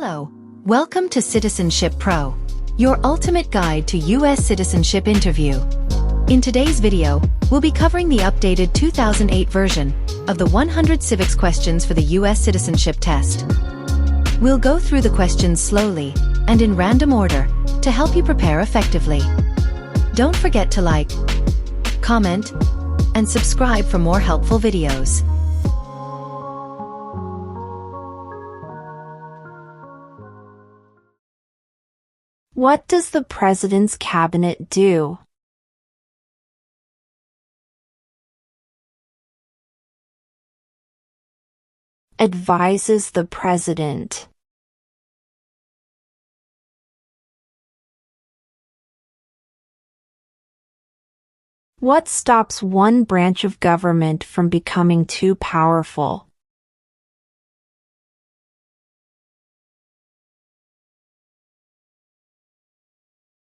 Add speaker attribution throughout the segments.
Speaker 1: Hello. Welcome to Citizenship Pro, your ultimate guide to U.S. citizenship interview. In today's video, we'll be covering the updated 2008 version of the 100 civics questions for the U.S. Citizenship Test. We'll go through the questions slowly and in random order to help you prepare effectively. Don't forget to like, comment, and subscribe for more helpful videos.
Speaker 2: What does the President's Cabinet do? Advises the President. What stops one branch of government from becoming too powerful?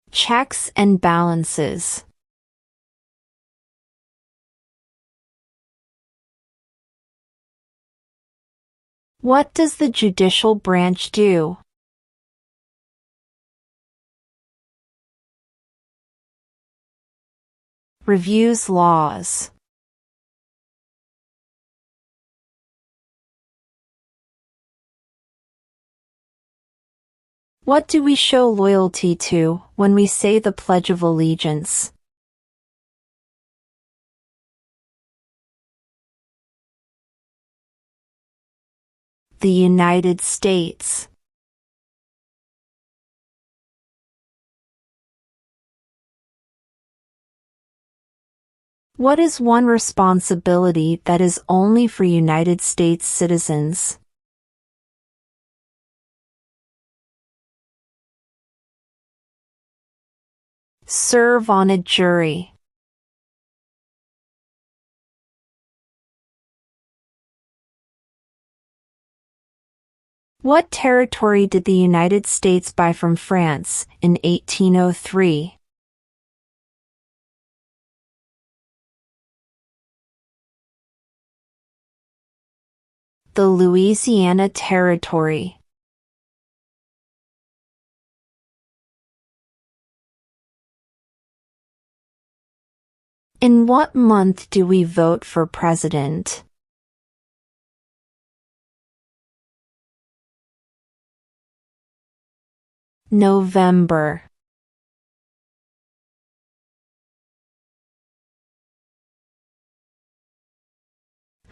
Speaker 2: Checks and balances. What does the judicial branch do? Reviews laws. What do we show loyalty to when we say the Pledge of Allegiance? The United States. What is one responsibility that is only for United States citizens? Serve on a jury. What territory did the United States buy from France in 1803? The Louisiana Territory. In what month do we vote for president? November.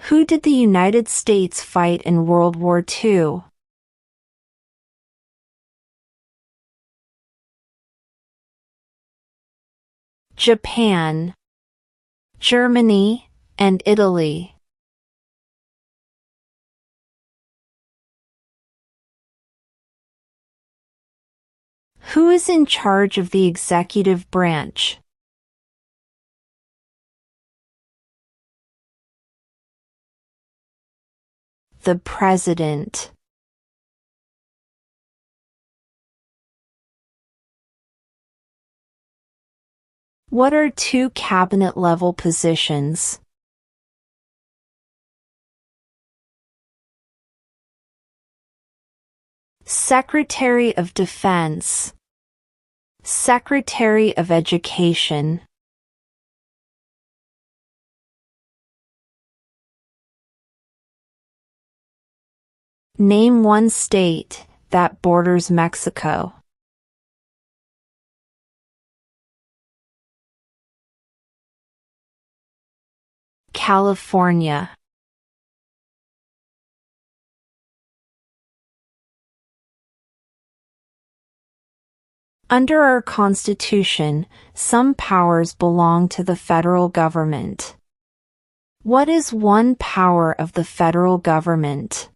Speaker 2: Who did the United States fight in World War II? Japan, Germany, and Italy. Who is in charge of the executive branch? The President. What are two cabinet-level positions? Secretary of Defense. Secretary of Education. Name one state that borders Mexico. California. Under our Constitution, some powers belong to the federal government. What is one power of the federal government?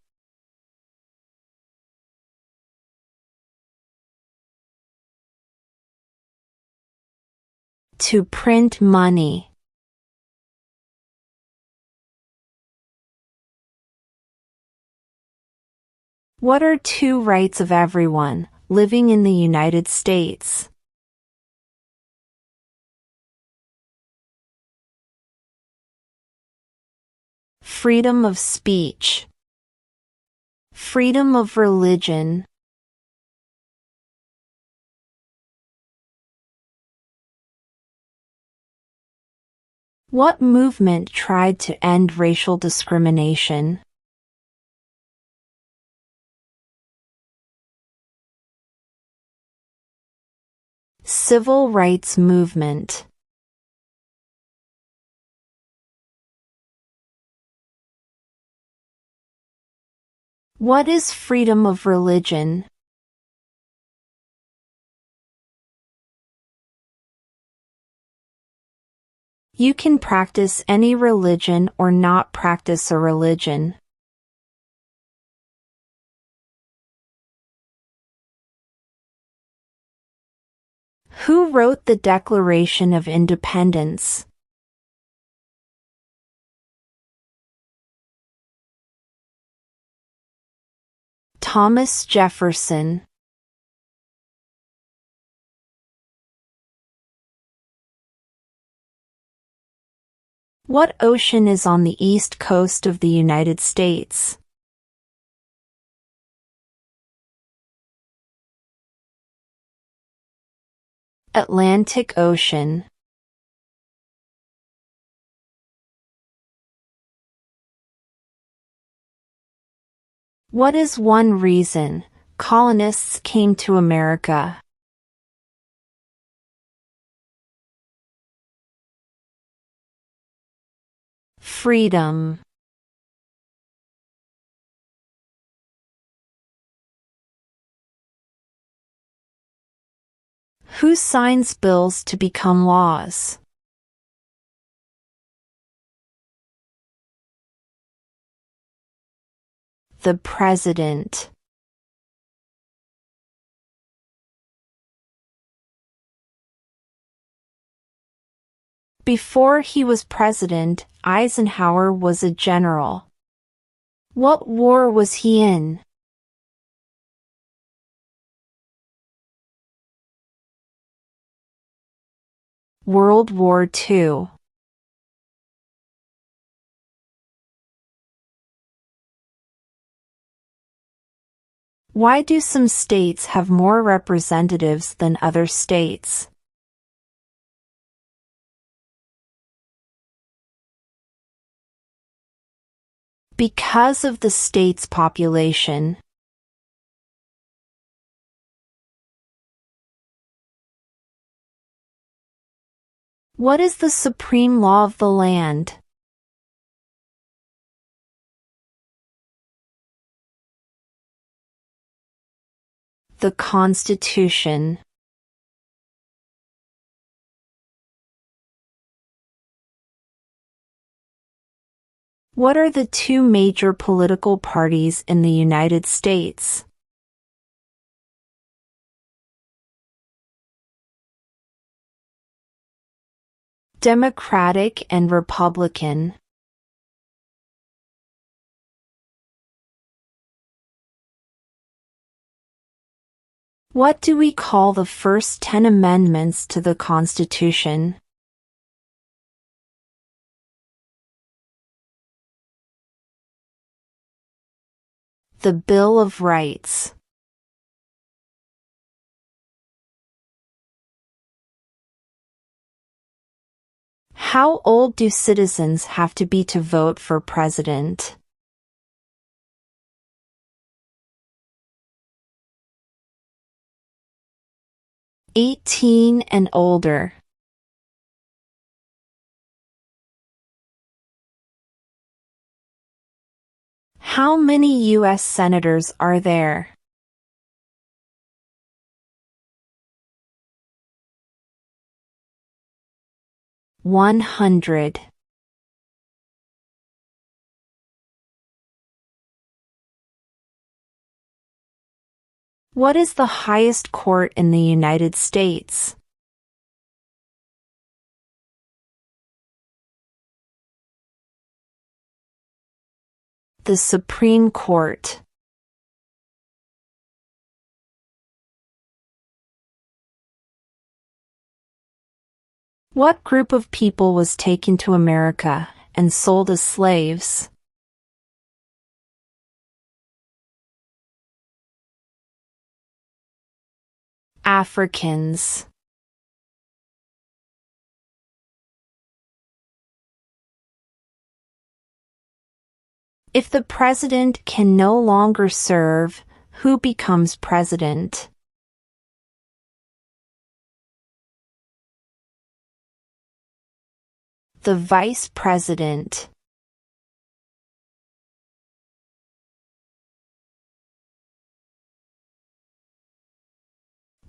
Speaker 2: To print money. What are two rights of everyone living in the United States? Freedom of speech. Freedom of religion. What movement tried to end racial discrimination? Civil rights movement. What is freedom of religion? You can practice any religion or not practice a religion. Who wrote the Declaration of Independence? Thomas Jefferson. What ocean is on the east coast of the United States? Atlantic Ocean. What is one reason colonists came to America? Freedom. Who signs bills to become laws? The President. Before he was president, Eisenhower was a general. What war was he in? World War II. Why do some states have more representatives than other states? Because of the state's population. What is the supreme law of the land? The Constitution. What are the two major political parties in the United States? Democratic and Republican. What do we call the first 10 amendments to the Constitution? 'The Bill of Rights. How old do citizens have to be to vote for president? 18 and older. How many U.S. senators are there? 100. What is the highest court in the United States? The Supreme Court. What group of people was taken to America and sold as slaves? Africans. If the president can no longer serve, who becomes president? The vice president.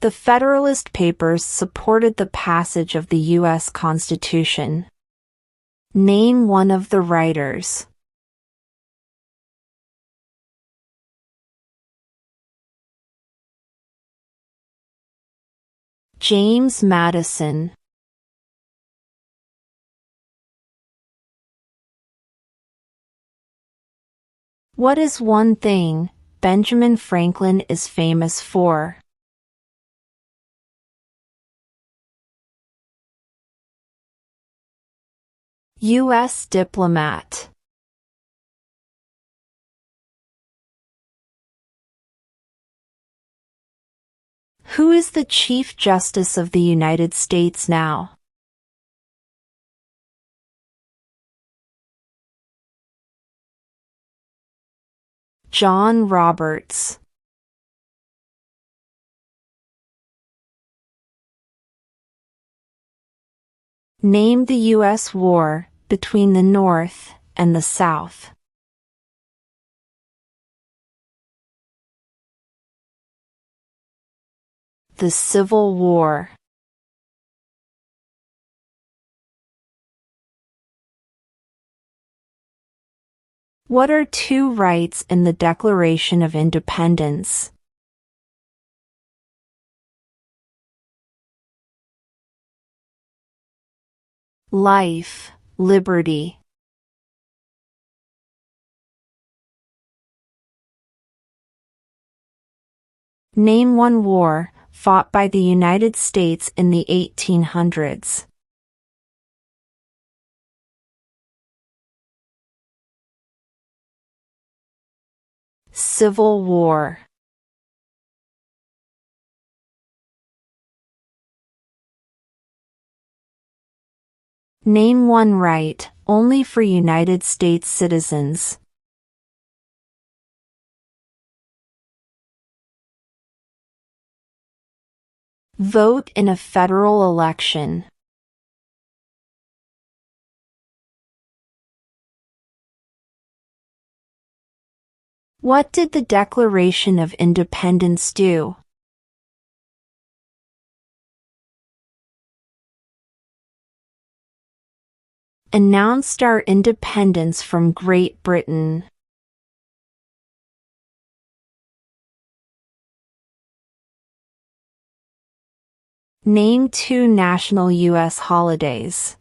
Speaker 2: The Federalist Papers supported the passage of the U.S. Constitution. Name one of the writers. James Madison. What is one thing Benjamin Franklin is famous for? U.S. diplomat. Who is the Chief Justice of the United States now? John Roberts. Name the U.S. war between the North and the South. The Civil War. What are two rights in the Declaration of Independence? Life, liberty. Name one war fought by the United States in the 1800s. Civil War. Name one right only for United States citizens. Vote in a federal election. What did the Declaration of Independence do? Announced our independence from Great Britain. Name two national U.S. holidays.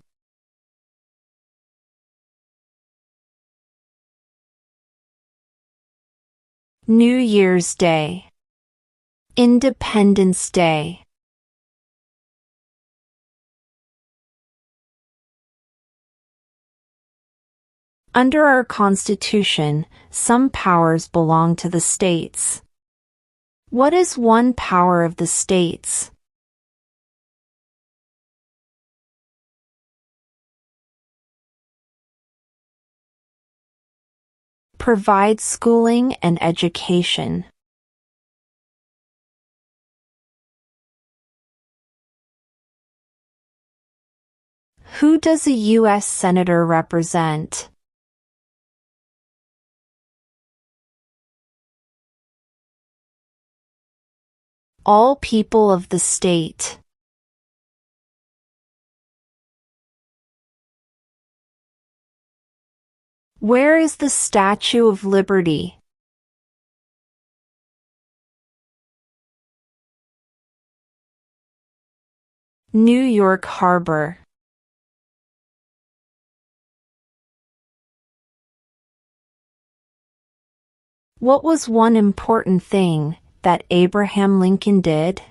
Speaker 2: New Year's Day. Independence Day. Under our Constitution, some powers belong to the states. What is one power of the states? Provide schooling and education. Who does a U.S. Senator represent? All people of the state. Where is the Statue of Liberty? New York Harbor. What was one important thing that Abraham Lincoln did?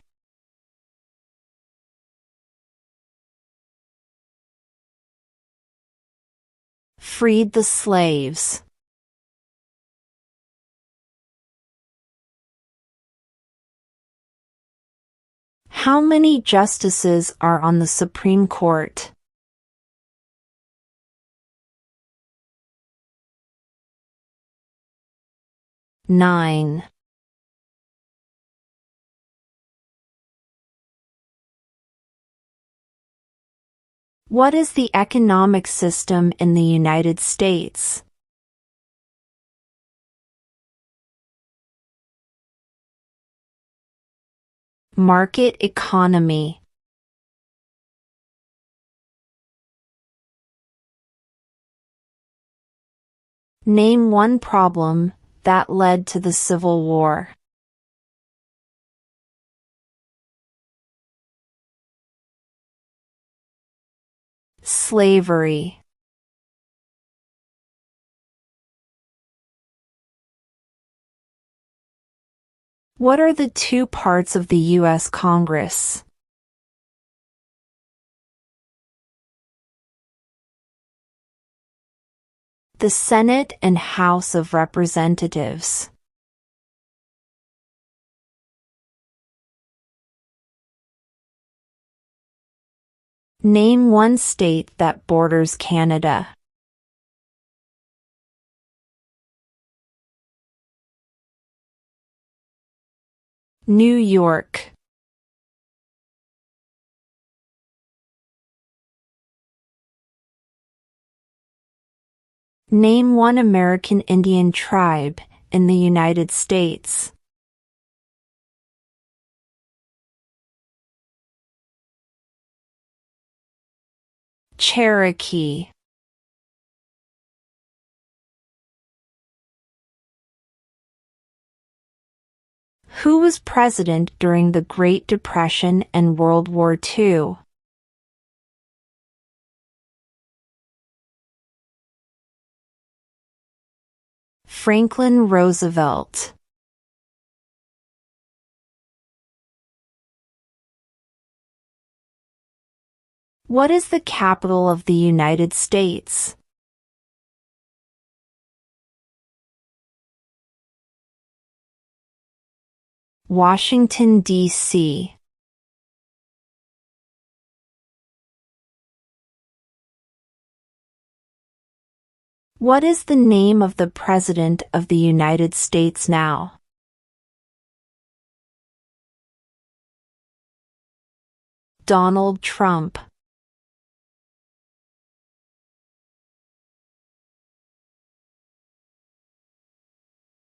Speaker 2: Freed the slaves. How many justices are on the Supreme Court? 9. What is the economic system in the United States? Market economy. Name one problem that led to the Civil War. Slavery. What are the two parts of the U.S. Congress? The Senate and House of Representatives. Name one state that borders Canada. New York. Name one American Indian tribe in the United States. Cherokee. Who was president during the Great Depression and World War II? Franklin Roosevelt. What is the capital of the United States? Washington, D.C. What is the name of the President of the United States now? Donald Trump.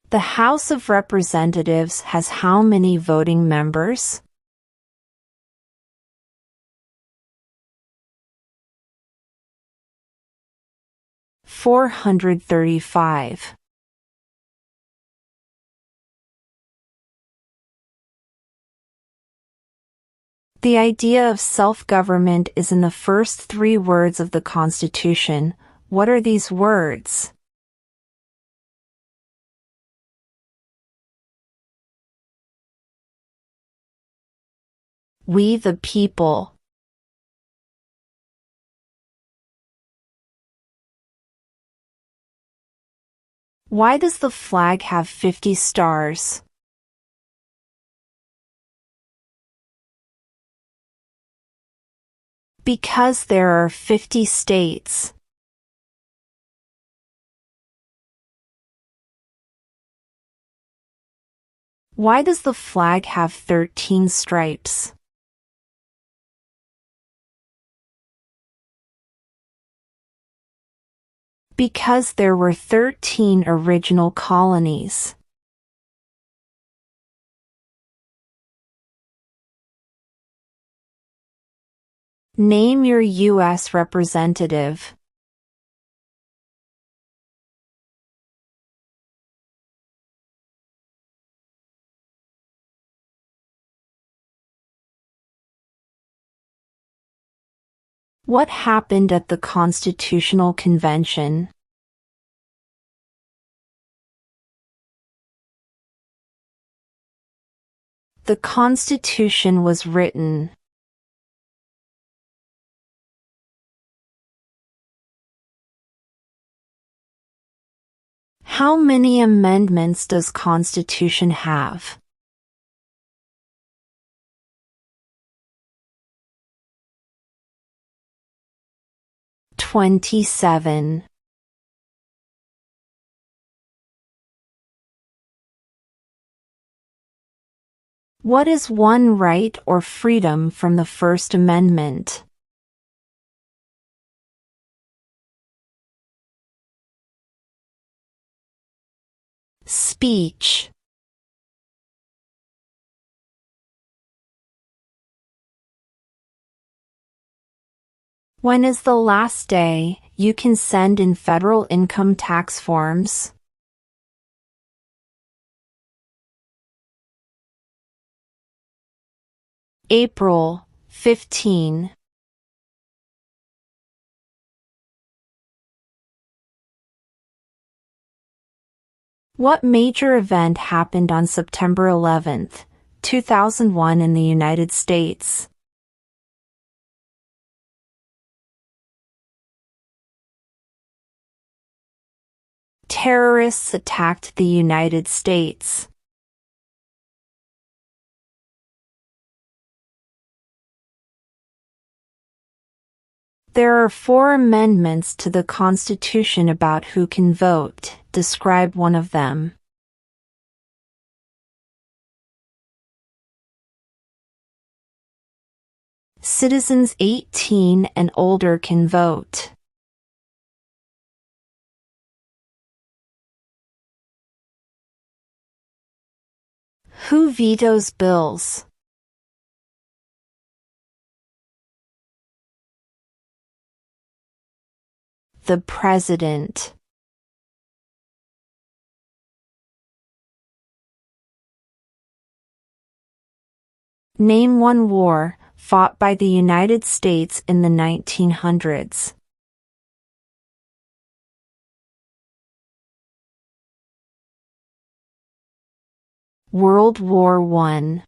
Speaker 2: The House of Representatives has how many voting members? 435. The idea of self-government is in the first 3 words of the Constitution. What are these words? We the people. Why does the flag have 50 stars? Because there are 50 states. Why does the flag have 13 stripes? Because there were 13 original colonies. Name your U.S. representative. What happened at the Constitutional Convention? The Constitution was written. How many amendments does Constitution have? 27. What is one right or freedom from the First Amendment? Speech. When is the last day you can send in federal income tax forms? April 15. What major event happened on September 11, 2001 in the United States? Terrorists attacked the United States. There are 4 amendments to the Constitution about who can vote. Describe one of them. Citizens 18 and older can vote. Who vetoes bills? The President. Name one war fought by the United States in the 1900s. World War I.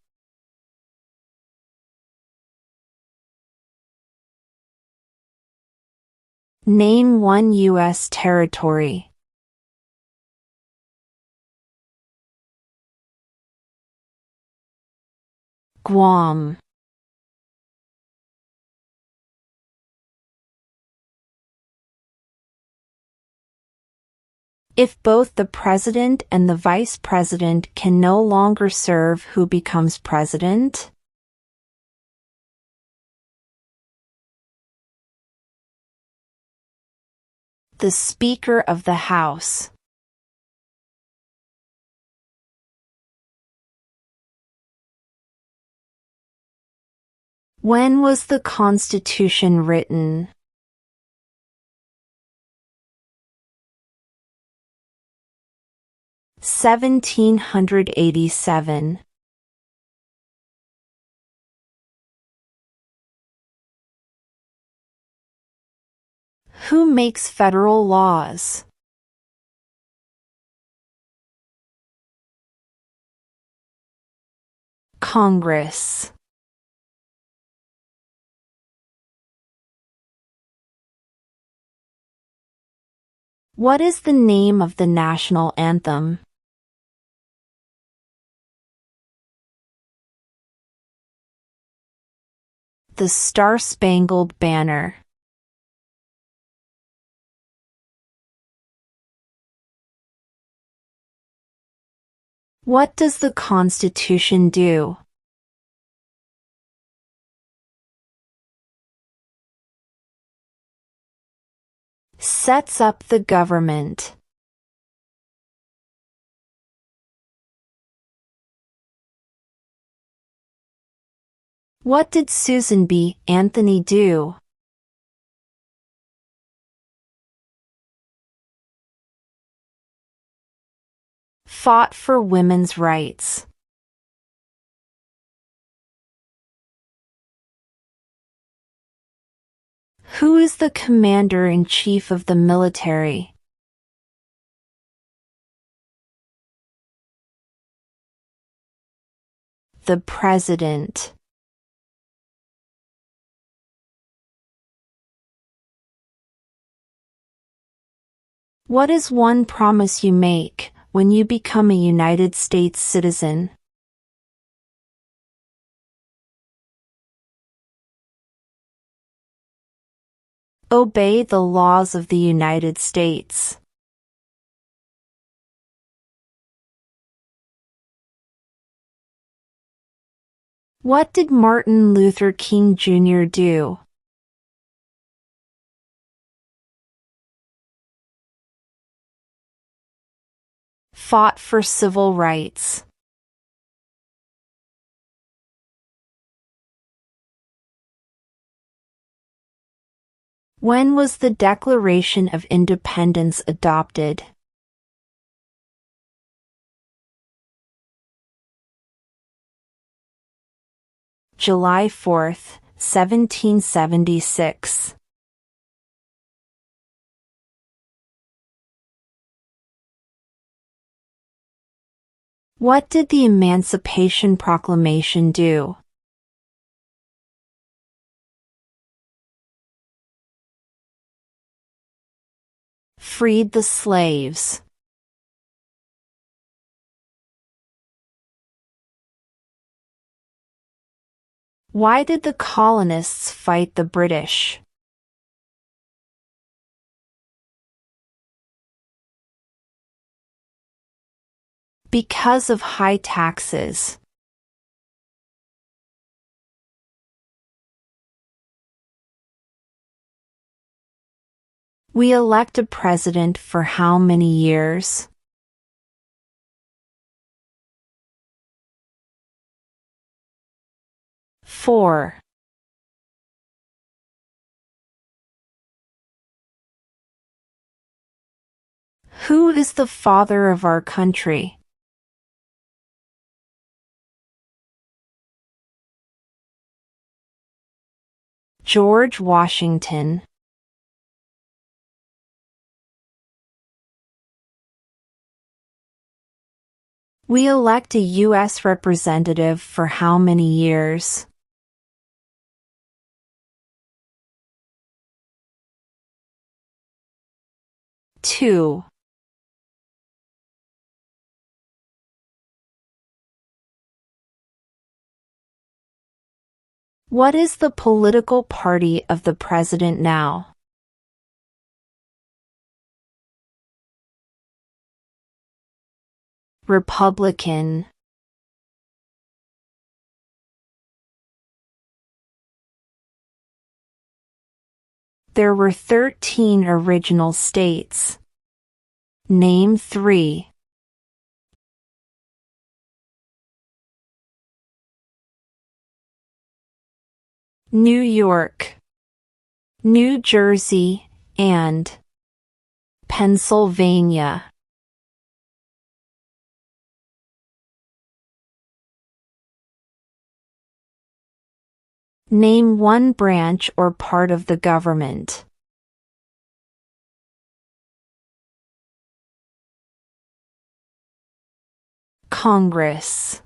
Speaker 2: Name one U.S. territory. Guam. If both the president and the vice president can no longer serve, who becomes president? The Speaker of the House. When was the Constitution written? (1787). Who makes federal laws? Congress. What is the name of the national anthem? The Star-Spangled Banner. What does the Constitution do? Sets up the government. What did Susan B. Anthony do? Fought for women's rights. Who is the Commander-in-Chief of the military? The President. What is one promise you make when you become a United States citizen? Obey the laws of the United States. What did Martin Luther King Jr. do? Fought for civil rights. When was the Declaration of Independence adopted? July 4, 1776. What did the Emancipation Proclamation do? Freed the slaves. Why did the colonists fight the British? Because of high taxes. We elect a president for how many years? Four. Who is the father of our country? George Washington. We elect a U.S. representative for how many years? 2. What is the political party of the president now? Republican. There were 13 original states. Name 3. New York, New Jersey, and Pennsylvania. Name one branch or part of the government. Congress.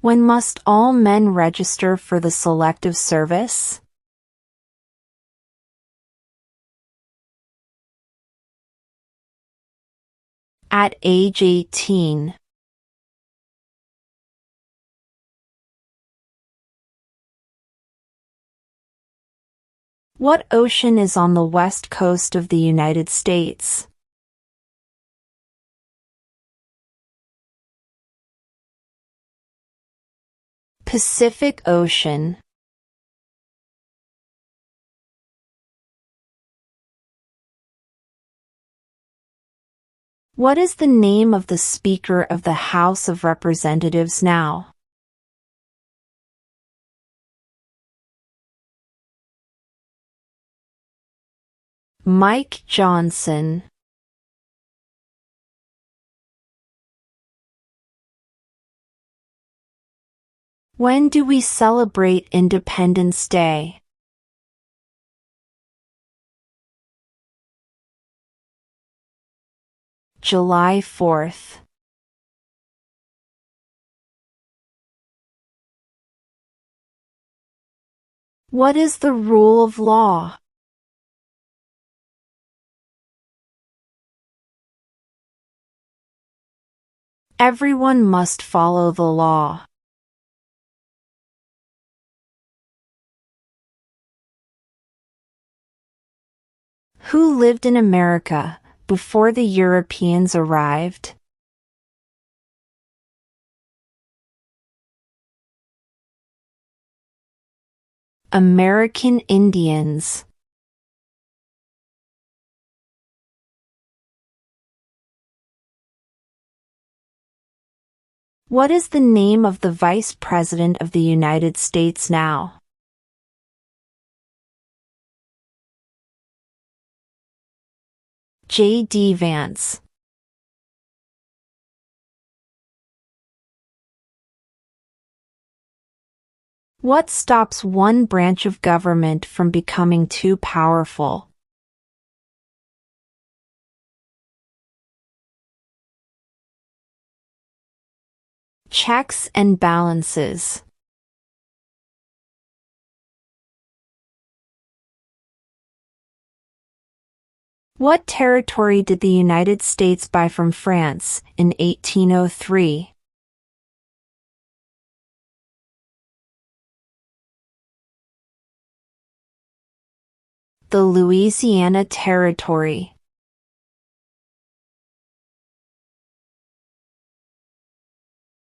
Speaker 2: When must all men register for the Selective Service? At age 18. What ocean is on the west coast of the United States? Pacific Ocean. What is the name of the Speaker of the House of Representatives now? Mike Johnson. When do we celebrate Independence Day? July 4th. What is the rule of law? Everyone must follow the law. Who lived in America before the Europeans arrived? American Indians. What is the name of the Vice President of the United States now? J.D. Vance. What stops one branch of government from becoming too powerful? Checks and balances. What territory did the United States buy from France in 1803? The Louisiana Territory.